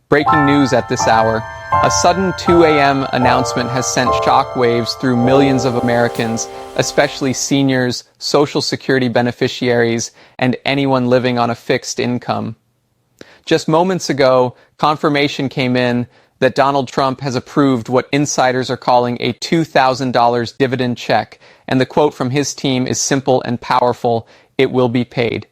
Breaking news at this hour. A sudden 2 a.m. announcement has sent shockwaves through millions of Americans, especially seniors, Social Security beneficiaries, and anyone living on a fixed income. Just moments ago, confirmation came in that Donald Trump has approved what insiders are calling a $2,000 dividend check, and the quote from his team is simple and powerful: "It will be paid."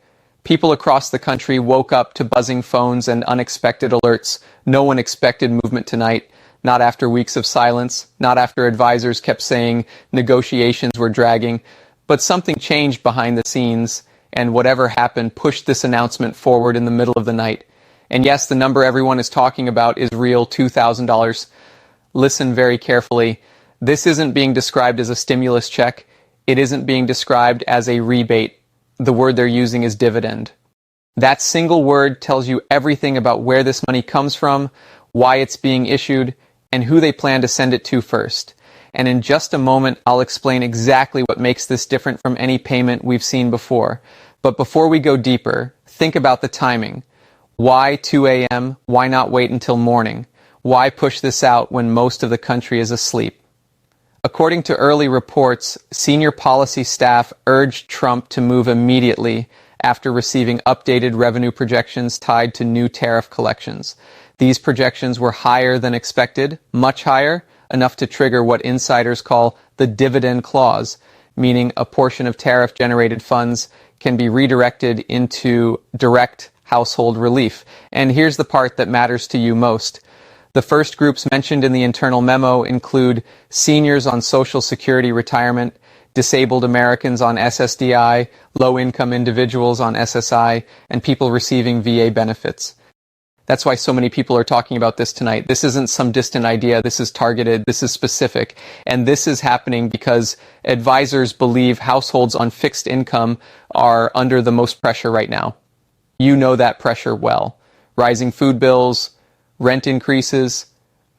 People across the country woke up to buzzing phones and unexpected alerts. No one expected movement tonight, not after weeks of silence, not after advisors kept saying negotiations were dragging. But something changed behind the scenes, and whatever happened pushed this announcement forward in the middle of the night. And yes, the number everyone is talking about is real, $2,000. Listen very carefully. This isn't being described as a stimulus check. It isn't being described as a rebate. The word they're using is dividend. That single word tells you everything about where this money comes from, why it's being issued, and who they plan to send it to first. And in just a moment, I'll explain exactly what makes this different from any payment we've seen before. But before we go deeper, think about the timing. Why 2 a.m.? Why not wait until morning? Why push this out when most of the country is asleep? According to early reports, senior policy staff urged Trump to move immediately after receiving updated revenue projections tied to new tariff collections. These projections were higher than expected, much higher, enough to trigger what insiders call the dividend clause, meaning a portion of tariff-generated funds can be redirected into direct household relief. And here's the part that matters to you most. The first groups mentioned in the internal memo include seniors on Social Security retirement, disabled Americans on SSDI, low-income individuals on SSI, and people receiving VA benefits. That's why so many people are talking about this tonight. This isn't some distant idea. This is targeted. This is specific. And this is happening because advisors believe households on fixed income are under the most pressure right now. You know that pressure well. Rising food bills, rent increases,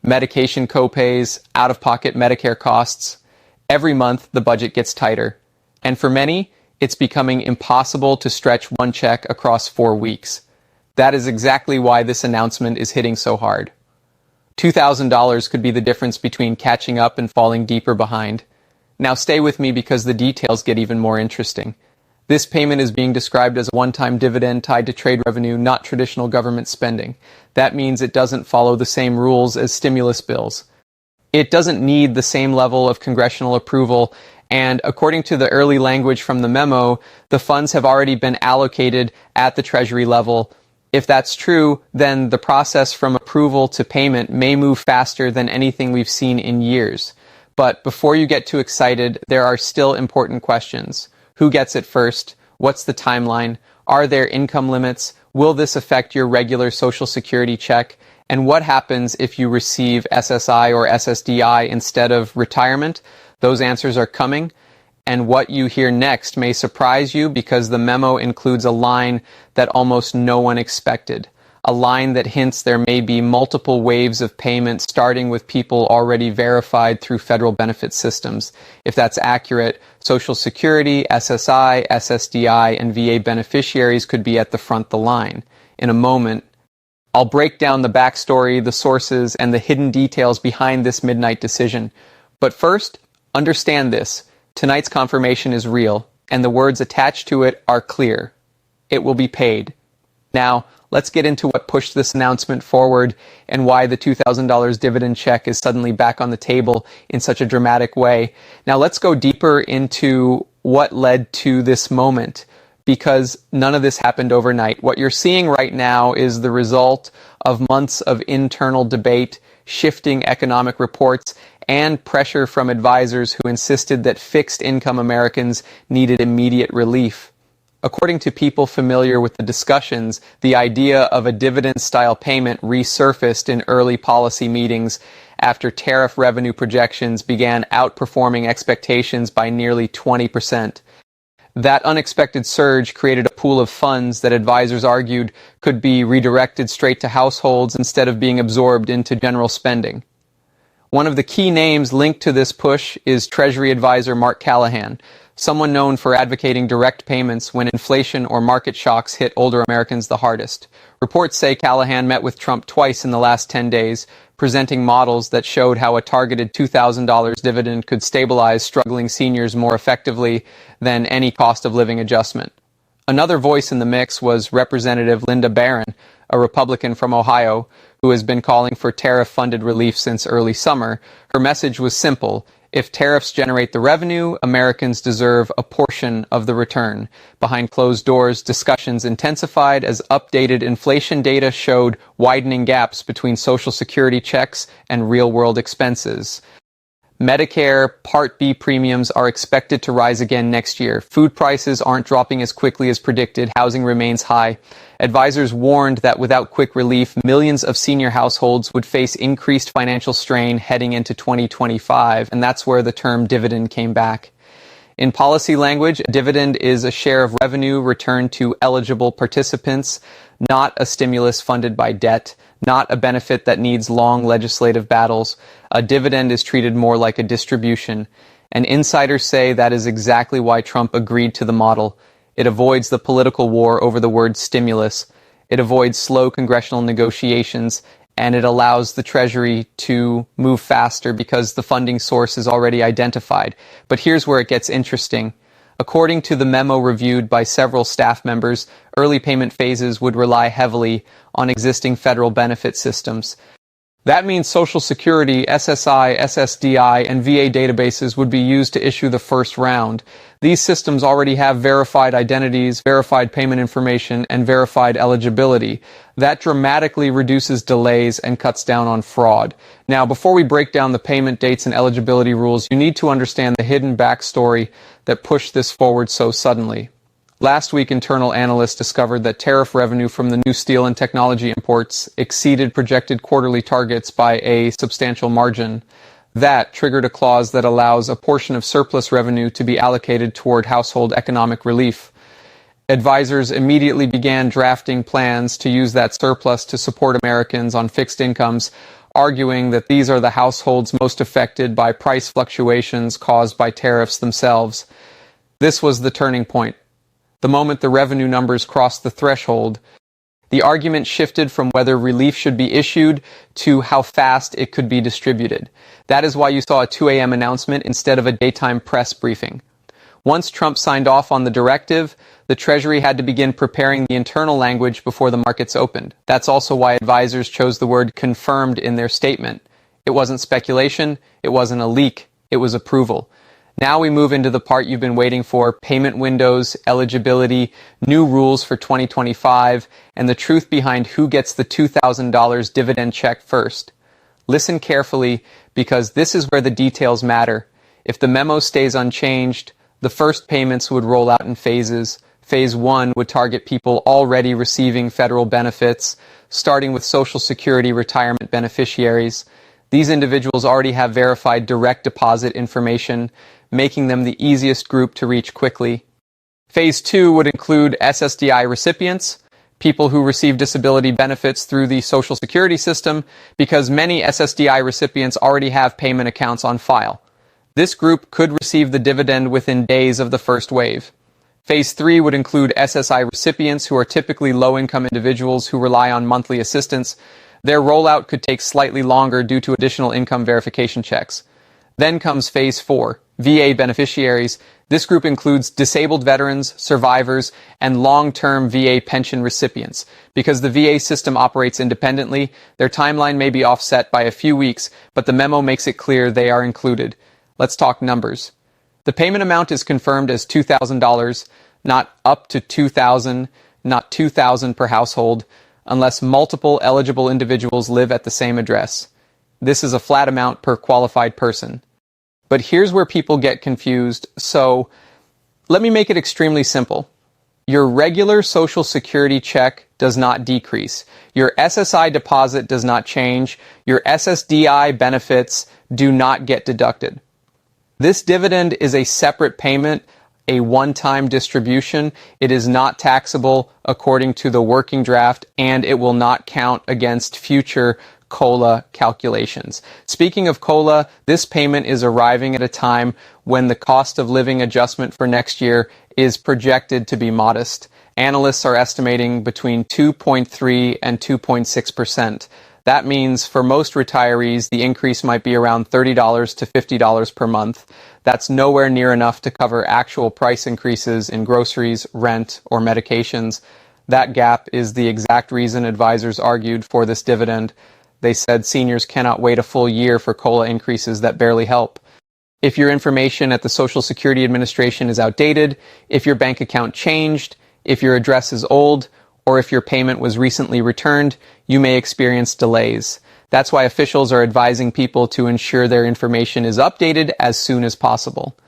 medication copays, out-of-pocket Medicare costs. Every month, the budget gets tighter. And for many, it's becoming impossible to stretch one check across 4 weeks. That is exactly why this announcement is hitting so hard. $2,000 could be the difference between catching up and falling deeper behind. Now stay with me because the details get even more interesting. This payment is being described as a one-time dividend tied to trade revenue, not traditional government spending. That means it doesn't follow the same rules as stimulus bills. It doesn't need the same level of congressional approval, and according to the early language from the memo, the funds have already been allocated at the Treasury level. If that's true, then the process from approval to payment may move faster than anything we've seen in years. But before you get too excited, there are still important questions. Who gets it first? What's the timeline? Are there income limits? Will this affect your regular Social Security check? And what happens if you receive SSI or SSDI instead of retirement? Those answers are coming. And what you hear next may surprise you because the memo includes a line that almost no one expected. A line that hints there may be multiple waves of payment starting with people already verified through federal benefit systems. If that's accurate, Social Security, SSI, SSDI, and VA beneficiaries could be at the front of the line. In a moment, I'll break down the backstory, the sources, and the hidden details behind this midnight decision. But first, understand this. Tonight's confirmation is real, and the words attached to it are clear. It will be paid. Now, let's get into what pushed this announcement forward and why the $2,000 dividend check is suddenly back on the table in such a dramatic way. Now, let's go deeper into what led to this moment, because none of this happened overnight. What you're seeing right now is the result of months of internal debate, shifting economic reports, and pressure from advisors who insisted that fixed income Americans needed immediate relief. According to people familiar with the discussions, the idea of a dividend-style payment resurfaced in early policy meetings after tariff revenue projections began outperforming expectations by nearly 20%. That unexpected surge created a pool of funds that advisors argued could be redirected straight to households instead of being absorbed into general spending. One of the key names linked to this push is Treasury advisor Mark Callahan, someone known for advocating direct payments when inflation or market shocks hit older Americans the hardest. Reports say Callahan met with Trump twice in the last 10 days, presenting models that showed how a targeted $2,000 dividend could stabilize struggling seniors more effectively than any cost of living adjustment. Another voice in the mix was Representative Linda Barron, a Republican from Ohio, who has been calling for tariff-funded relief since early summer. Her message was simple: if tariffs generate the revenue, Americans deserve a portion of the return. Behind closed doors, discussions intensified as updated inflation data showed widening gaps between Social Security checks and real-world expenses. Medicare Part B premiums are expected to rise again next year. Food prices aren't dropping as quickly as predicted. Housing remains high. Advisors warned that without quick relief, millions of senior households would face increased financial strain heading into 2025, and that's where the term dividend came back. In policy language, a dividend is a share of revenue returned to eligible participants, not a stimulus funded by debt, not a benefit that needs long legislative battles. A dividend is treated more like a distribution, and insiders say that is exactly why Trump agreed to the model. It avoids the political war over the word stimulus. It avoids slow congressional negotiations, and it allows the Treasury to move faster because the funding source is already identified. But here's where it gets interesting. According to the memo reviewed by several staff members, early payment phases would rely heavily on existing federal benefit systems. That means Social Security, SSI, SSDI, and VA databases would be used to issue the first round. These systems already have verified identities, verified payment information, and verified eligibility. That dramatically reduces delays and cuts down on fraud. Now, before we break down the payment dates and eligibility rules, you need to understand the hidden backstory that pushed this forward so suddenly. Last week, internal analysts discovered that tariff revenue from the new steel and technology imports exceeded projected quarterly targets by a substantial margin. That triggered a clause that allows a portion of surplus revenue to be allocated toward household economic relief. Advisors immediately began drafting plans to use that surplus to support Americans on fixed incomes, arguing that these are the households most affected by price fluctuations caused by tariffs themselves. This was the turning point. The moment the revenue numbers crossed the threshold, the argument shifted from whether relief should be issued to how fast it could be distributed. That is why you saw a 2 a.m. announcement instead of a daytime press briefing. Once Trump signed off on the directive, the Treasury had to begin preparing the internal language before the markets opened. That's also why advisors chose the word confirmed in their statement. It wasn't speculation, it wasn't a leak, it was approval. Now we move into the part you've been waiting for: payment windows, eligibility, new rules for 2025, and the truth behind who gets the $2,000 dividend check first. Listen carefully, because this is where the details matter. If the memo stays unchanged, the first payments would roll out in phases. Phase 1 would target people already receiving federal benefits, starting with Social Security retirement beneficiaries. These individuals already have verified direct deposit information, making them the easiest group to reach quickly. Phase 2 would include SSDI recipients, people who receive disability benefits through the Social Security system, because many SSDI recipients already have payment accounts on file. This group could receive the dividend within days of the first wave. Phase 3 would include SSI recipients who are typically low-income individuals who rely on monthly assistance. Their rollout could take slightly longer due to additional income verification checks. Then comes Phase 4, VA beneficiaries. This group includes disabled veterans, survivors, and long-term VA pension recipients. Because the VA system operates independently, their timeline may be offset by a few weeks, but the memo makes it clear they are included. Let's talk numbers. The payment amount is confirmed as $2,000, not up to $2,000, not $2,000 per household, unless multiple eligible individuals live at the same address. This is a flat amount per qualified person. But here's where people get confused, so let me make it extremely simple. Your regular Social Security check does not decrease. Your SSI deposit does not change. Your SSDI benefits do not get deducted. This dividend is a separate payment, a one-time distribution. It is not taxable according to the working draft, and it will not count against future COLA calculations. Speaking of COLA, this payment is arriving at a time when the cost of living adjustment for next year is projected to be modest. Analysts are estimating between 2.3 and 2.6%. That means for most retirees, the increase might be around $30 to $50 per month. That's nowhere near enough to cover actual price increases in groceries, rent, or medications. That gap is the exact reason advisors argued for this dividend. They said seniors cannot wait a full year for COLA increases that barely help. If your information at the Social Security Administration is outdated, if your bank account changed, if your address is old, or if your payment was recently returned, you may experience delays. That's why officials are advising people to ensure their information is updated as soon as possible.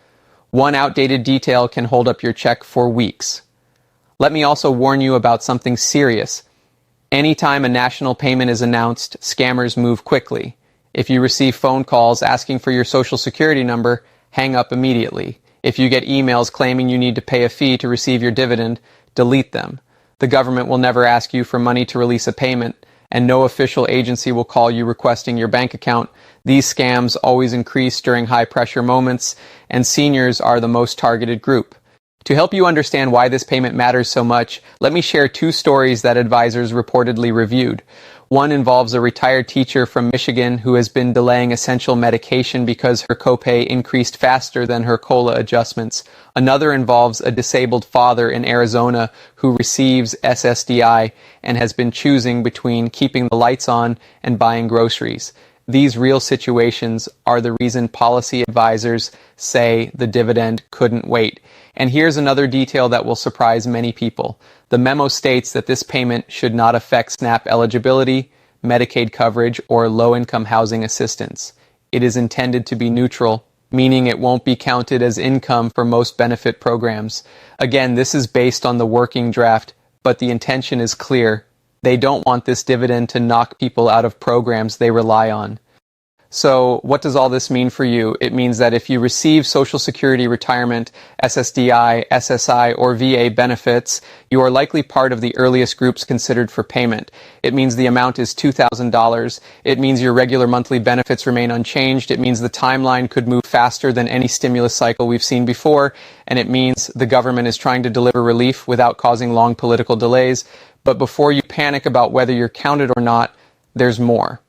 One outdated detail can hold up your check for weeks. Let me also warn you about something serious. Anytime a national payment is announced, scammers move quickly. If you receive phone calls asking for your Social Security number, hang up immediately. If you get emails claiming you need to pay a fee to receive your dividend, delete them. The government will never ask you for money to release a payment, and no official agency will call you requesting your bank account. These scams always increase during high-pressure moments, and seniors are the most targeted group. To help you understand why this payment matters so much, let me share two stories that advisors reportedly reviewed. One involves a retired teacher from Michigan who has been delaying essential medication because her copay increased faster than her COLA adjustments. Another involves a disabled father in Arizona who receives SSDI and has been choosing between keeping the lights on and buying groceries. These real situations are the reason policy advisors say the dividend couldn't wait. And here's another detail that will surprise many people. The memo states that this payment should not affect SNAP eligibility, Medicaid coverage, or low-income housing assistance. It is intended to be neutral, meaning it won't be counted as income for most benefit programs. Again, this is based on the working draft, but the intention is clear. They don't want this dividend to knock people out of programs they rely on. So what does all this mean for you? It means that if you receive Social Security, retirement, SSDI, SSI, or VA benefits, you are likely part of the earliest groups considered for payment. It means the amount is $2,000. It means your regular monthly benefits remain unchanged. It means the timeline could move faster than any stimulus cycle we've seen before. And it means the government is trying to deliver relief without causing long political delays. But before you panic about whether you're counted or not, there's more.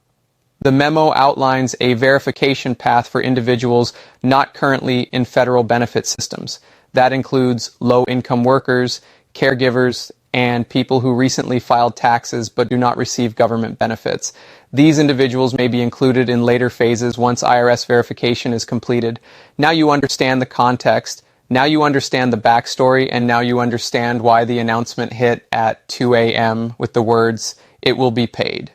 The memo outlines a verification path for individuals not currently in federal benefit systems. That includes low-income workers, caregivers, and people who recently filed taxes but do not receive government benefits. These individuals may be included in later phases once IRS verification is completed. Now you understand the context, now you understand the backstory, and now you understand why the announcement hit at 2 a.m. with the words, "It will be paid."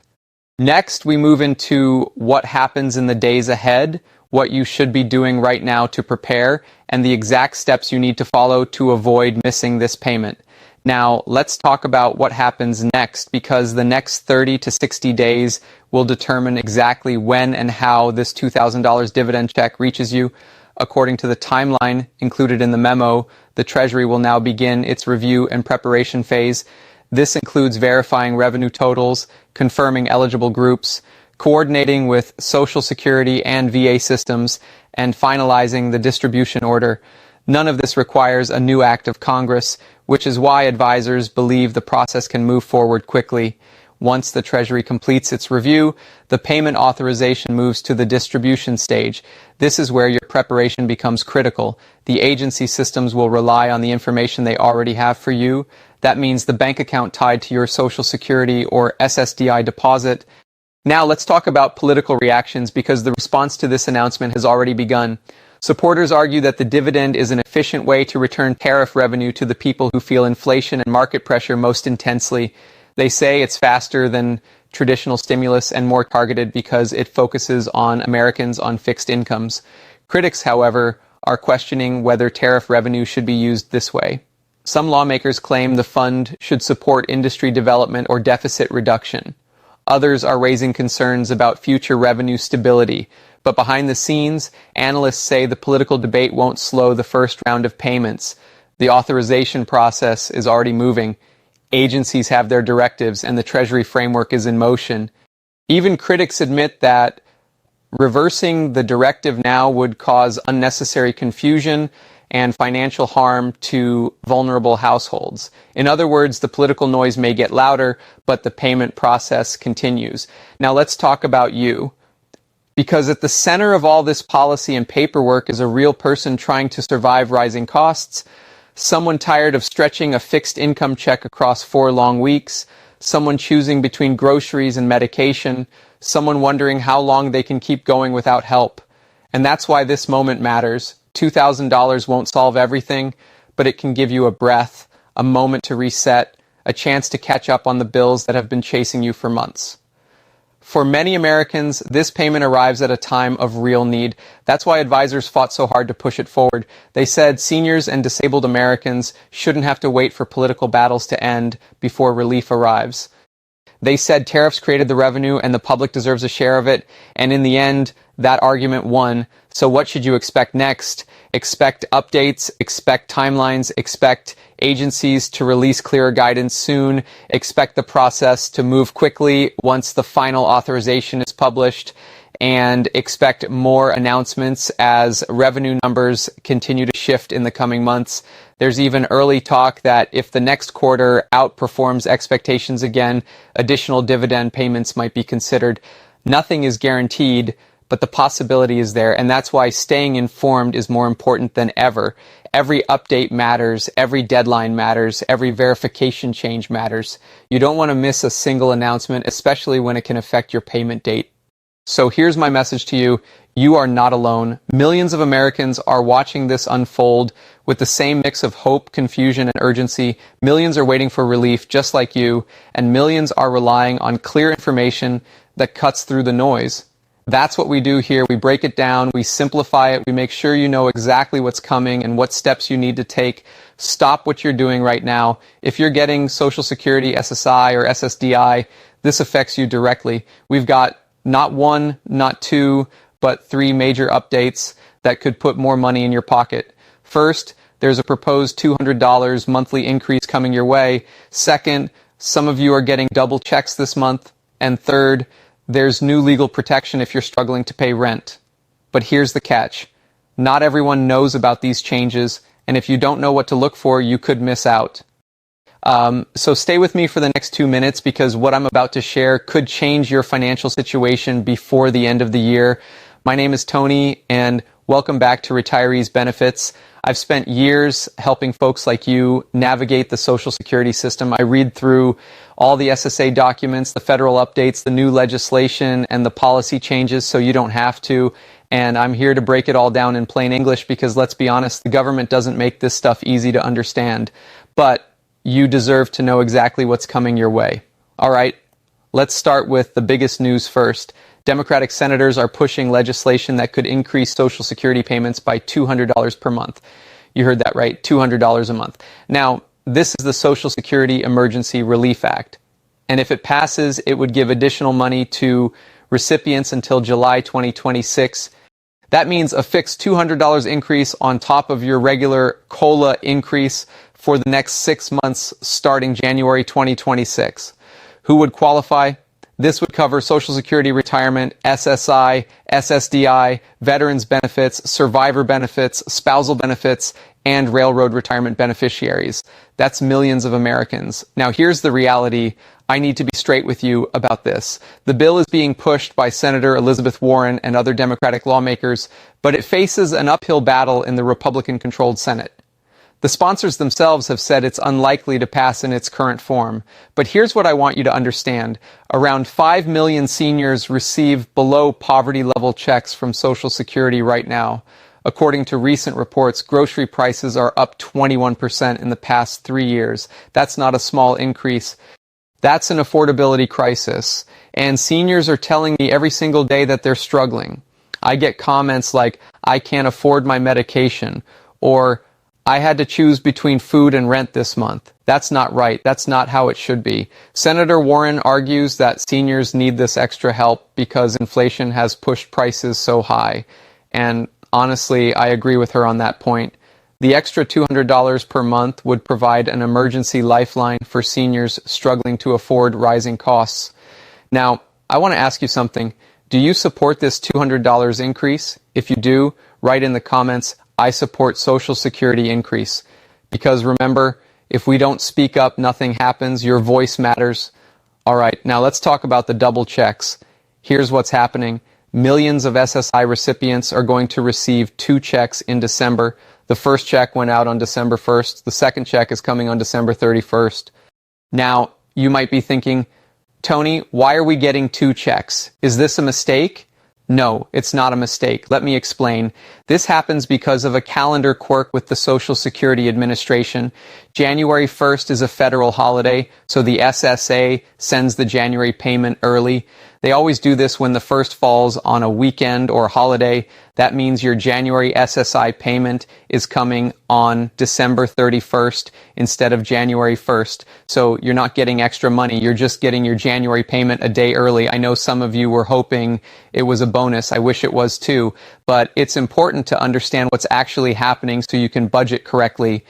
Next, we move into what happens in the days ahead, what you should be doing right now to prepare, and the exact steps you need to follow to avoid missing this payment. Now, let's talk about what happens next, because the next 30 to 60 days will determine exactly when and how this $2,000 dividend check reaches you. According to the timeline included in the memo, the Treasury will now begin its review and preparation phase. This includes verifying revenue totals, confirming eligible groups, coordinating with Social Security and VA systems, and finalizing the distribution order. None of this requires a new act of Congress, which is why advisors believe the process can move forward quickly. Once the Treasury completes its review, the payment authorization moves to the distribution stage. This is where your preparation becomes critical. The agency systems will rely on the information they already have for you. That means the bank account tied to your Social Security or SSDI deposit. Now let's talk about political reactions, because the response to this announcement has already begun. Supporters argue that the dividend is an efficient way to return tariff revenue to the people who feel inflation and market pressure most intensely. They say it's faster than traditional stimulus and more targeted because it focuses on Americans on fixed incomes. Critics, however, are questioning whether tariff revenue should be used this way. Some lawmakers claim the fund should support industry development or deficit reduction. Others are raising concerns about future revenue stability. But behind the scenes, analysts say the political debate won't slow the first round of payments. The authorization process is already moving. Agencies have their directives, and the Treasury framework is in motion. Even critics admit that reversing the directive now would cause unnecessary confusion and financial harm to vulnerable households. In other words, the political noise may get louder, but the payment process continues. Now let's talk about you. Because at the center of all this policy and paperwork is a real person trying to survive rising costs, someone tired of stretching a fixed income check across 4 long weeks, someone choosing between groceries and medication, someone wondering how long they can keep going without help. And that's why this moment matters. $2,000 won't solve everything, but it can give you a breath, a moment to reset, a chance to catch up on the bills that have been chasing you for months. For many Americans, this payment arrives at a time of real need. That's why advisors fought so hard to push it forward. They said seniors and disabled Americans shouldn't have to wait for political battles to end before relief arrives. They said tariffs created the revenue and the public deserves a share of it, and in the end, that argument won. So what should you expect next? Expect updates, expect timelines, expect agencies to release clearer guidance soon, expect the process to move quickly once the final authorization is published, and expect more announcements as revenue numbers continue to shift in the coming months. There's even early talk that if the next quarter outperforms expectations again, additional dividend payments might be considered. Nothing is guaranteed, but the possibility is there, and that's why staying informed is more important than ever. Every update matters, every deadline matters, every verification change matters. You don't want to miss a single announcement, especially when it can affect your payment date. So here's my message to you. You are not alone. Millions of Americans are watching this unfold with the same mix of hope, confusion, and urgency. Millions are waiting for relief just like you, and millions are relying on clear information that cuts through the noise. That's what we do here. We break it down, we simplify it, we make sure you know exactly what's coming and what steps you need to take. Stop what you're doing right now. If you're getting Social Security, SSI, or SSDI, this affects you directly. We've got not 1, not 2, but 3 major updates that could put more money in your pocket. First, there's a proposed $200 monthly increase coming your way. Second, some of you are getting double checks this month. And third, there's new legal protection if you're struggling to pay rent. But here's the catch. Not everyone knows about these changes, and if you don't know what to look for, you could miss out. So stay with me for the next 2 minutes because what I'm about to share could change your financial situation before the end of the year. My name is Tony, and welcome back to Retirees Benefits. I've spent years helping folks like you navigate the Social Security system. I read through all the SSA documents, the federal updates, the new legislation, and the policy changes so you don't have to. And I'm here to break it all down in plain English because, let's be honest, the government doesn't make this stuff easy to understand. But you deserve to know exactly what's coming your way. All right, let's start with the biggest news first. Democratic senators are pushing legislation that could increase Social Security payments by $200 per month. You heard that right, $200 a month. Now, this is the Social Security Emergency Relief Act. And if it passes, it would give additional money to recipients until July 2026. That means a fixed $200 increase on top of your regular COLA increase for the next 6 months starting January 2026. Who would qualify? This would cover Social Security retirement, SSI, SSDI, veterans benefits, survivor benefits, spousal benefits, and railroad retirement beneficiaries. That's millions of Americans. Now here's the reality. I need to be straight with you about this. The bill is being pushed by Senator Elizabeth Warren and other Democratic lawmakers, but it faces an uphill battle in the Republican-controlled Senate. The sponsors themselves have said it's unlikely to pass in its current form. But here's what I want you to understand. Around 5 million seniors receive below poverty level checks from Social Security right now. According to recent reports, grocery prices are up 21% in the past 3 years. That's not a small increase. That's an affordability crisis. And seniors are telling me every single day that they're struggling. I get comments like, I can't afford my medication, or I had to choose between food and rent this month. That's not right. That's not how it should be. Senator Warren argues that seniors need this extra help because inflation has pushed prices so high. And honestly, I agree with her on that point. The extra $200 per month would provide an emergency lifeline for seniors struggling to afford rising costs. Now, I want to ask you something. Do you support this $200 increase? If you do, write in the comments, I support Social Security increase. Because remember, if we don't speak up, nothing happens. Your voice matters. All right, now let's talk about the double checks. Here's what's happening. Millions of SSI recipients are going to receive 2 checks in December. The first check went out on December 1st. The second check is coming on December 31st. Now, you might be thinking, Tony, why are we getting 2 checks? Is this a mistake? No, it's not a mistake. Let me explain. This happens because of a calendar quirk with the Social Security Administration. January 1st is a federal holiday, so the SSA sends the January payment early. They always do this when the first falls on a weekend or holiday. That means your January SSI payment is coming on December 31st instead of January 1st. So you're not getting extra money. You're just getting your January payment a day early. I know some of you were hoping it was a bonus. I wish it was too. But it's important to understand what's actually happening so you can budget correctly.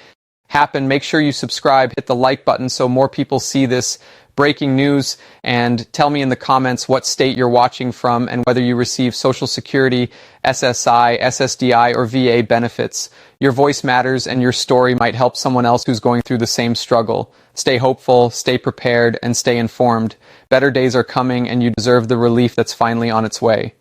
Make sure you subscribe, hit the like button so more people see this breaking news, and tell me in the comments what state you're watching from and whether you receive Social Security, SSI, SSDI, or VA benefits. Your voice matters and your story might help someone else who's going through the same struggle. Stay hopeful, stay prepared, and stay informed. Better days are coming and you deserve the relief that's finally on its way.